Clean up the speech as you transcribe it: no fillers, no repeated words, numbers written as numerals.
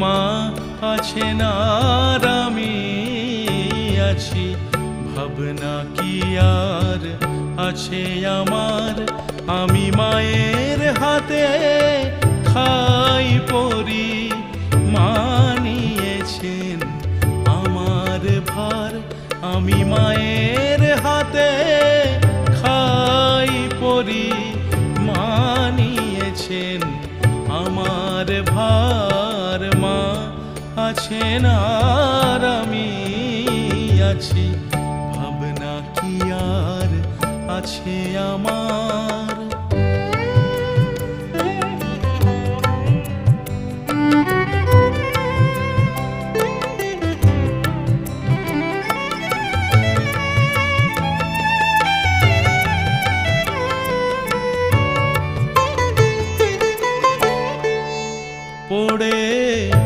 মা আছেন আর আমি আছি, ভাবনা কি আর আছে আমার। আমি মায়ের হাতে খাই পরি, মা নিয়েছেন আমার ভার। আমি মায়ের হাতে খাই পরি, মা নিয়েছেন আমার ভার। মা আছেন আর আমি আছি, ভাবনা কি আর আছে আমার।